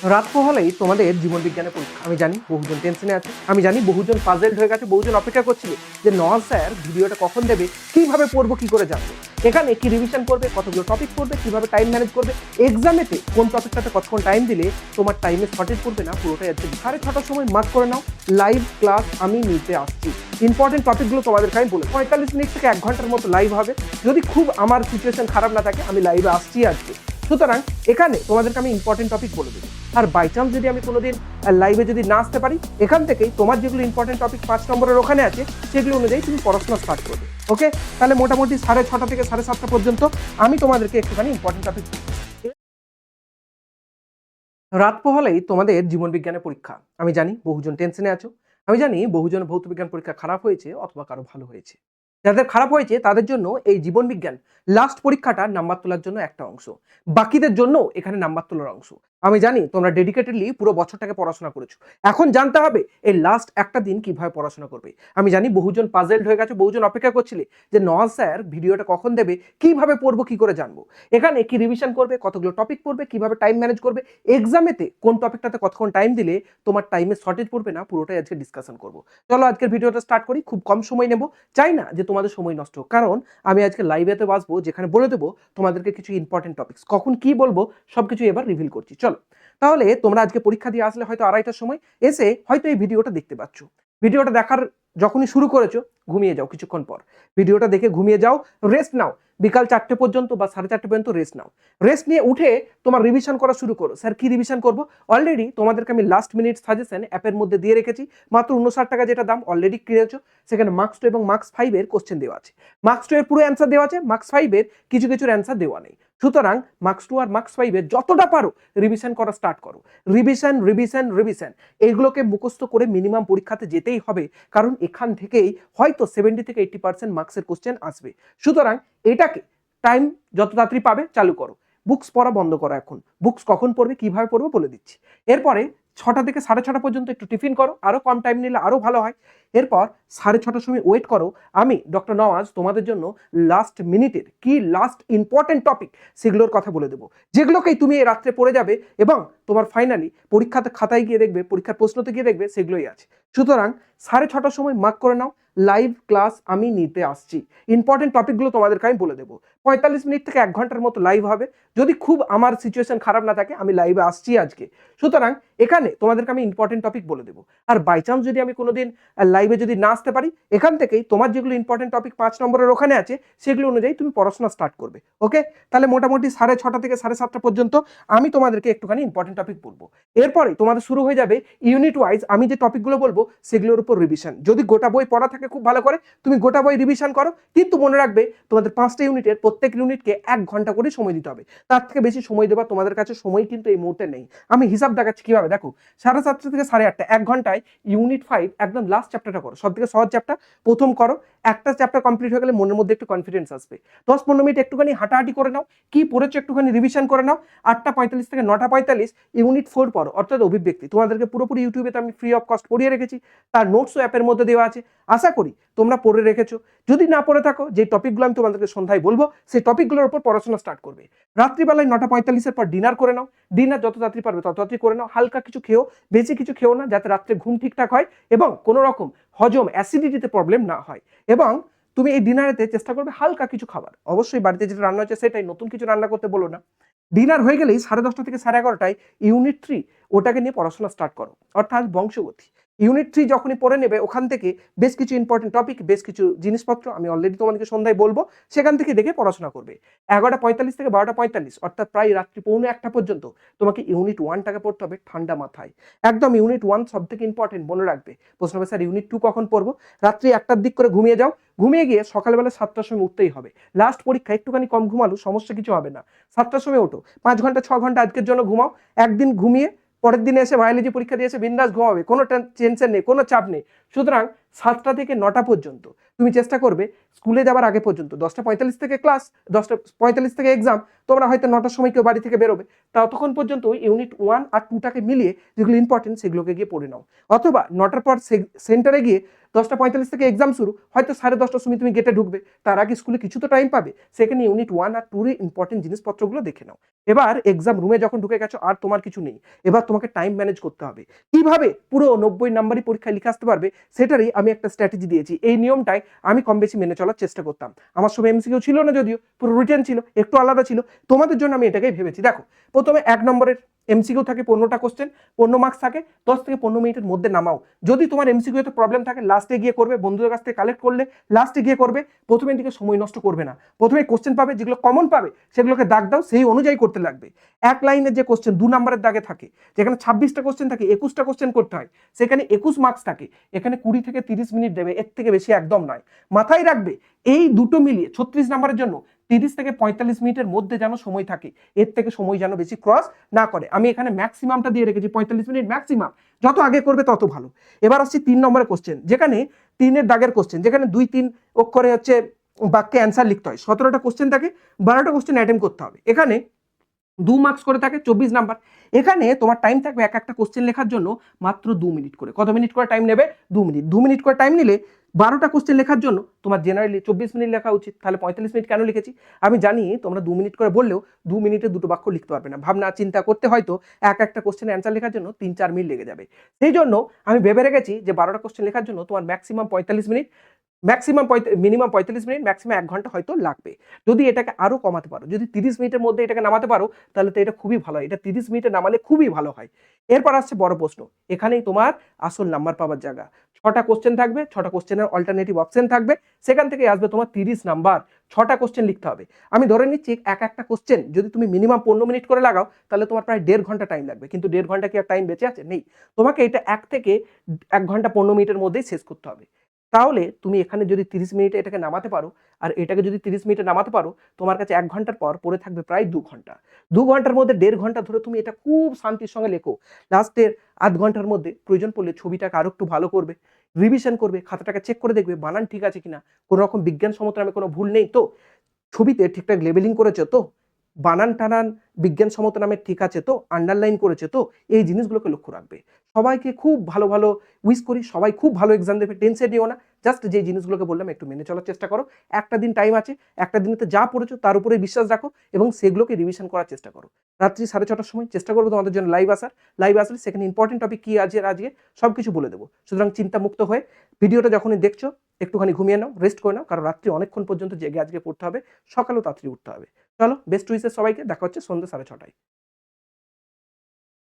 রাত পোহালেই তোমাদের জীবন বিজ্ঞানের পরীক্ষা। আমি জানি বহুজন টেনশনে আছে, আমি জানি বহুজন পাজেলড হয়ে গেছে, বহুজন অপেক্ষা করছিল যে নওয়াজ স্যার ভিডিওটা কখন দেবে, কিভাবে পড়বো, কি করে জানবো, এখানে কি রিভিশন করবে, কতগুলো টপিক পড়বে, কিভাবে টাইম ম্যানেজ করবে, এক্সামেতে কোন টপিকটাতে কতক্ষণ টাইম দিলে তোমার টাইমে শর্টেজ পড়বে না, পুরোটাই আজকে 6:30টার সময় মার্ক করে নাও। লাইভ ক্লাস আমি নিতে আসছি, ইম্পর্টেন্ট টপিকগুলো তোমাদেরকে আমি বলে 45 মিনিট থেকে 1 ঘন্টার মতো লাইভ হবে। যদি খুব আমার সিচুয়েশন খারাপ না থাকে আমি লাইভে আসছি আজকে। সুতরাং এখানে তোমাদেরকে আমি ইম্পর্টেন্ট টপিক বলে দেবো। আর বাই চান্স যদি আমি কোনোদিন লাইভে যদি না আসতে পারি, এখান থেকেই তোমার যেগুলো ইম্পর্টেন্ট টপিক 5 নম্বরের ওখানে আছে সেগুলো অনুযায়ী তুমি পড়াশোনা স্টার্ট করবে। ওকে, তাহলে মোটামুটি 6:30 থেকে 7:30 পর্যন্ত আমি তোমাদেরকে একটুখানি ইম্পর্টেন্ট টপিক। রাত পোহালেই তোমাদের জীবন বিজ্ঞানের পরীক্ষা। আমি জানি বহুজন টেনশনে আছো, আমি জানি বহুজন ভৌত বিজ্ঞান পরীক্ষা খারাপ হয়েছে অথবা কারো ভালো হয়েছে। যাদের খারাপ হয়েছে তাদের জন্য এই জীবন বিজ্ঞান লাস্ট পরীক্ষাটা নাম্বার তোলার জন্য একটা অংশ, বাকিদের জন্য এখানে নাম্বার তোলার অংশ। আমি জানি তোমরা ডেডিকেটেডলি পুরো বছরটাকে পড়াশোনা করেছো, এখন জানতে হবে এই লাস্ট একটা দিন কিভাবে পড়াশোনা করবে। আমি জানি বহুজন পাজেলড হয়ে গেছে, বহুজন অপেক্ষা করছিলে যে নওয়াজ স্যার ভিডিওটা কখন দেবে, কিভাবে পড়বো, কি করে জানবো, এখানে কি রিভিশন করবে, কতগুলো টপিক পড়বে, কিভাবে টাইম ম্যানেজ করবে, এক্সামেতে কোন টপিকটাতে কতক্ষণ টাইম দিলে তোমার টাইমে শর্টেজ পড়বে না, পুরোটাই আজকে ডিসকাশন করবো। চলো আজকের ভিডিওটা স্টার্ট করি, খুব কম সময় নেব, চাই না যে তোমাদের সময় নষ্ট হোক, কারণ আমি আজকে লাইভেতে বাসবো যেখানে বলে দেবো তোমাদেরকে কিছু ইম্পর্টেন্ট টপিকস, কখন কি বলবো সবকিছু এবার রিভিল করছি। চলো, তাহলে তোমরা আজকে পরীক্ষা দিয়ে আসলে হয়তো 2:30টার সময় এসে হয়তো এই ভিডিওটা দেখতে পাচ্ছ। ভিডিওটা দেখার যখনই শুরু করেছো ঘুমিয়ে যাও, কিছুক্ষণ পর ভিডিওটা দেখে ঘুমিয়ে যাও, রেস্ট নাও, বিকাল 4টে পর্যন্ত বা 4:30 পর্যন্ত রেস্ট নাও। রেস্ট নিয়ে উঠে তোমার রিভিশন করা শুরু করো। স্যার কি রিভিশন করবো? অলরেডি তোমাদেরকে আমি লাস্ট মিনিট সাজেশন অ্যাপের মধ্যে দিয়ে রেখেছি, মাত্র 59 টাকা যেটা দাম, অলরেডি কিনেছো। সেখানে মার্কস 2 এবং মার্কস 5 এর কোশ্চেন দেওয়া আছে, মার্কস 2 এর পুরো অ্যান্সার দেওয়া আছে, মার্কস 5 এর কিছু কিছুর অ্যান্সার দেওয়া নেই। সুতরাং মার্কস 2 আর মার্কস 5 এর যতটা পারো রিভিশন করা স্টার্ট করো। রিভিশন রিভিশন রিভিশন এইগুলোকে মুখস্থ করে মিনিমাম পরীক্ষাতে যেতেই হবে, কারণ এখান থেকেই হয়তো 70 থেকে 80% মার্কসের কোশ্চেন আসবে। সুতরাং এটাকে টাইম যত তাড়াতাড়ি পাবে চালু করো, বুকস পড়া বন্ধ করো। এখন বুকস কখন পড়বে, কিভাবে পড়বে বলে দিচ্ছি। এরপরে 6টা থেকে 6:30 পর্যন্ত একটু টিফিন করো, আরো কম টাইম নিলে আরো ভালো হয়। এরপর 6:30টার সময় ওয়েট করো, আমি ডক্টর নওয়াজ তোমাদের জন্য লাস্ট মিনিটের কি লাস্ট ইম্পর্টেন্ট টপিক সেগুলোর কথা বলে দেবো, যেগুলোকেই তুমি এই রাত্রে পড়ে যাবে এবং তোমার ফাইনালি পরীক্ষাতে খাতায় গিয়ে দেখবে, পরীক্ষার প্রশ্নতে গিয়ে দেখবে সেগুলোই আছে। সুতরাং 6:30টার সময় মার্ক করে নাও, লাইভ ক্লাস আমি নিতে আসছি, ইম্পর্টেন্ট টপিকগুলো তোমাদেরকে আমি বলে দেবো। 45 মিনিট থেকে 1 ঘন্টার মতো লাইভ হবে। যদি খুব আমার সিচুয়েশন খারাপ না থাকে আমি লাইভে আসছি আজকে। সুতরাং এখানে তোমাদেরকে আমি ইম্পর্টেন্ট টপিক বলে দেবো। আর বাই চান্স যদি আমি কোনোদিন লাইভে যদি না আসতে পারি, এখান থেকেই তোমার যেগুলো ইম্পর্টেন্ট টপিক 5 নম্বরের ওখানে আছে সেগুলো অনুযায়ী তুমি পড়াশোনা স্টার্ট করবে। ওকে, তাহলে মোটামুটি 6:30 থেকে 7:30 পর্যন্ত আমি তোমাদেরকে একটুখানি ইম্পর্টেন্ট টপিক বলবো। এরপরে তোমাদের শুরু হয়ে যাবে ইউনিট ওয়াইজ আমি যে টপিকগুলো বলবো সেগুলোর উপর রিভিশন। যদি গোটা বই পড়া থাকে খুব ভালো করে তুমি গোটা বই রিভিশন করো, কিন্তু মনে রাখবে তোমাদের 5টা ইউনিটের প্রত্যেক ইউনিটকে 1 ঘন্টা করে সময় দিতে হবে। তার থেকে বেশি সময় দেওয়া তোমাদের কাছে সময় কিন্তু এই মুহূর্তে নেই। আমি হিসাব দেখাচ্ছি কিভাবে, দেখো 7:30 থেকে 8:30, 1 ঘন্টায় ইউনিট 5 একদম লাস্ট চ্যাপ্টারটা করো, সব থেকে সহজ চ্যাপ্টার প্রথম করো। একটা চ্যাপ্টার কমপ্লিট হয়ে গেলে মনের মধ্যে একটু কনফিডেন্স আসবে। 10-15 মিনিট একটুখানি হাঁটাহাঁটি করে নাও, কি পড়েছো একটুখানি রিভিশন করে নাও। 8:45 থেকে 9:45 ইউনিট 4 পড়ো, অর্থাৎ অভিব্যক্তি। তোমাদেরকে পুরোপুরি ইউটিউবে আমি ফ্রি অফ কস্ট পড়িয়ে রেখেছি, তার নোটসও অ্যাপের মধ্যে দেওয়া আছে, আশা করি তোমরা পড়ে রেখেছো। যদি না পড়ে থাকো, যে টপিকগুলো আমি তোমাদেরকে সন্ধ্যায় বলবো সেই টপিকগুলোর উপর পড়াশোনা স্টার্ট করবে। রাত্রিবেলায় 9:45-এর পর ডিনার করে নাও, ডিনার যত তাড়াতাড়ি পারবে তত তাড়াতাড়ি করে নাও। হালকা কিছু খেও, বেশি কিছু খেও না, যাতে রাত্রে ঘুম ঠিকঠাক হয় এবং কোনো রকম হজম অ্যাসিডিটিতে প্রবলেম না হয়। এবং তুমি এই ডিনারেতে চেষ্টা করবে হালকা কিছু খাবার, অবশ্যই বাড়িতে যেটা রান্না হচ্ছে সেটাই, নতুন কিছু রান্না করতে বলো না। ডিনার হয়ে গেলেই 10:30 থেকে 11:30 ইউনিট 3 ওটাকে নিয়ে পড়াশোনা স্টার্ট করো, অর্থাৎ বংশগতি। ইউনিট 3 যখনই পড়ে নেবে ওখান থেকে বেশ কিছু ইম্পর্টেন্ট টপিক, বেশ কিছু জিনিসপত্র আমি অলরেডি তোমাদেরকে সন্ধ্যায় বলবো, সেখান থেকে দেখে পড়াশোনা করবে। 11:45 থেকে 12:45 অর্থাৎ প্রায় রাত্রি 1:45 পর্যন্ত তোমাকে ইউনিট 1টাকে পড়তে হবে ঠান্ডা মাথায়। একদম ইউনিট 1 সব থেকে ইম্পর্টেন্ট, মনে রাখবে। প্রশ্ন হবে স্যার ইউনিট 2 কখন পড়বো? রাত্রি 1টার দিক করে ঘুমিয়ে যাও, ঘুমিয়ে গিয়ে সকালবেলা 7টার সময় উঠতেই হবে। লাস্ট পরীক্ষা, একটুখানি কম ঘুমালো সমস্যা কিছু হবে না, 7টার সময় ওঠো, 5 ঘন্টা 6 ঘন্টা আজকের জন্য ঘুমাও। একদিন ঘুমিয়ে পরের দিনে এসে বায়োলজি পরীক্ষা দিয়ে এসে বিন্দাস ঘুমাবে, কোনো টেনশন নেই, কোনো চাপ নেই। সুতরাং 7টা থেকে 9টা পর্যন্ত তুমি চেষ্টা করবে স্কুলে যাওয়ার আগে পর্যন্ত 10:45 থেকে ক্লাস, 10:45 থেকে এক্সাম, তোমরা হয়তো 9টার সময় কেউ বাড়ি থেকে বেরোবে, ততক্ষণ পর্যন্ত ইউনিট 1 আর 2টাকে মিলিয়ে যেগুলো ইম্পর্টেন্ট সেগুলোকে গিয়ে পড়ে নাও। অথবা 9টার পর সেন্টারে গিয়ে 10:45 থেকে এক্সাম শুরু, হয়তো 10:30টার সময় তুমি গেটে ঢুকবে, তার আগে স্কুলে কিছু তো টাইম পাবে, সেখানে ইউনিট 1 আর 2 এর ইম্পর্টেন্ট জিনিসপত্রগুলো দেখে নাও। এবার এক্সাম রুমে যখন ঢুকে গেছো আর তোমার কিছু নেই, এবার তোমাকে টাইম ম্যানেজ করতে হবে। কিভাবে পুরো 90 নাম্বারই পরীক্ষায় লিখে আসতে পারবে সেটারই আমি একটা স্ট্র্যাটেজি দিয়েছি। এই নিয়মটাই আমি কম বেশি মেনে চলার চেষ্টা করতাম। আমার সময় এমসিকিউ ছিল না, যদিও পুরো রিটেন ছিল, একটু আলাদা ছিল, তোমাদের জন্য আমি এটাকেই ভেবেছি। দেখো, প্রথমে 1 নম্বরের এমসিকিউ থাকে 15টা কোশ্চেন, 15 মার্কস থাকে, 10 থেকে 15 মিনিটের মধ্যে নামাও। যদি তোমার এমসিকিউতে প্রবলেম থাকে লাস্টে গিয়ে করবে, বন্ধুদের কাছ থেকে কালেক্ট করলে লাস্টে গিয়ে করবে, প্রথমের দিকে সময় নষ্ট করবে না। প্রথমে কোশ্চেন পাবে, যেগুলো কমন পাবে সেগুলোকে দাগ দাও, সেই অনুযায়ী করতে লাগবে। এক লাইনের যে কোশ্চেন 2 নম্বরের দাগে থাকে, যেখানে 26টা কোশ্চেন থাকে 21টা কোশ্চেন করতে হয়, সেখানে 21 মার্কস থাকে, এখানে 20 থেকে 30 মিনিট দেবে, এর থেকে বেশি একদম নয়। মাথায় রাখবে এই দুটো মিলিয়ে 36 নম্বরের জন্য 30 থেকে 45 মিনিটের মধ্যে যেন সময় থাকে, এর থেকে সময় যেন বেশি ক্রস না করে। আমি এখানে ম্যাক্সিমামটা দিয়ে রেখেছি 45 মিনিট ম্যাক্সিমাম, যত আগে করবে তত ভালো। এবার আসছি 3 নম্বরের কোশ্চেন, যেখানে 3 দাগের কোশ্চেন, যেখানে 2-3 অক্ষরে হচ্ছে বাক্যে অ্যান্সার লিখতে হয়। 17টা কোশ্চেন থাকে, 12টা কোশ্চেন অ্যাটেম্প করতে হবে। এখানে 2 মার্কস করে থাকে, 24 নাম্বার। এখানে তোমার টাইম থাকবে এক একটা কোশ্চেন লেখার জন্য মাত্র 2 মিনিট করে। কত মিনিট করে টাইম নেবে? 2 মিনিট। 2 মিনিট করে টাইম নিলে 12টা কোশ্চেন লেখার জন্য তোমার জেনারেলি 24 মিনিট লেখা উচিত। তাহলে 45 মিনিট কেন লিখেছি? আমি জানি তোমরা 2 মিনিট করে বললেও 2 মিনিটে 2টো বাক্য লিখতে পারবে না, ভাবনা চিন্তা করতে হয়তো এক একটা কোশ্চেনের অ্যান্সার লেখার জন্য 3-4 মিনিট লেগে যাবে। সেই জন্য আমি ভেবে রেখেছি যে 12টা কোশ্চেন লেখার জন্য তোমার maximum 45 minute, minimum 45 minute, maximum 1 ঘন্টা হয়তো লাগবে। যদি এটাকে আরো কমাতে পারো, যদি 30 মিনিটের মধ্যে এটাকে নামাতে পারো, তাহলে তো এটা খুবই ভালো হয়। এটা 30 মিনিটে নামালে খুবই ভালো হয়। এরপর আসছে বড় প্রশ্ন, এখানেই তোমার আসল নাম্বার পাওয়ার জায়গা। 6টা কোশ্চেন থাকবে, 6টা কোশ্চেনের অল্টারনেটিভ অপশন থাকবে, সেখান থেকে আসবে তোমার 30 নাম্বার। 6টা কোশ্চেন লিখতে হবে। আমি ধরে নিচ্ছি এক একটা কোশ্চেন যদি তুমি মিনিমাম 15 মিনিট করে লাগাও, তাহলে তোমার প্রায় 1.5 ঘন্টা টাইম লাগবে। কিন্তু 1.5 ঘন্টা কি আর টাইম বেঁচে আছে? নেই। তোমাকে এটা 1 থেকে 1 ঘন্টা 15 মিনিটের মধ্যেই শেষ করতে হবে। তাহলে তুমি এখানে যদি 30 মিনিটে এটাকে নামাতে পারো, আর এটাকে যদি 30 মিনিটে নামাতে পারো, তোমার কাছে 1 ঘন্টার পর পড়ে থাকবে প্রায় 2 ঘন্টা। 2 ঘন্টার মধ্যে 1.5 ঘন্টা ধরে তুমি এটা খুব শান্তির সঙ্গে লেখো। লাস্টের আধ ঘন্টার মধ্যে প্রয়োজন পড়লে ছবিটাকে আরো একটু ভালো করবে, রিভিশন করবে, খাতাটাকে চেক করে দেখবে বানান ঠিক আছে কিনা, কোনো রকম বিজ্ঞানসম্মত নামে কোনো ভুল নেই তো, ছবিতে ঠিকঠাক লেবেলিং করেছে তো, বানান টানান বিজ্ঞানসম্মত নামে ঠিক আছে তো, আন্ডারলাইন করেছে তো, এই জিনিসগুলোকে লক্ষ্য রাখবে। সবাইকে খুব ভালো ভালো উইশ করি, সবাই খুব ভালো এক্সাম দেবে, টেনশন নিও না। জাস্ট যে জিনিসগুলোকে বললাম একটু মেনে চলার চেষ্টা করো। একটা দিন টাইম আছে, একটা দিনেতে যা পড়েছো তার উপরে বিশ্বাস রাখো এবং সেগুলোকে রিভিশন করার চেষ্টা করো। রাত্রি 6:30টার সময় চেষ্টা করবো তোমাদের জন্য লাইভ আসার। লাইভ আসলে সেখানে ইম্পর্টেন্ট টপিক কি আছে আজকে সব কিছু বলে দেবো। সুতরাং চিন্তামুক্ত হয়ে ভিডিওটা যখনই দেখছো একটুখানি ঘুমিয়ে নাও, রেস্ট করে নাও, কারণ রাত্রি অনেকক্ষণ পর্যন্ত জেগে আজকে পড়তে হবে, সকালেও তাড়াতাড়ি উঠতে হবে। চলো, বেস্ট উইসেস সবাইকে, দেখা হচ্ছে সন্ধ্যে 6:30টায়।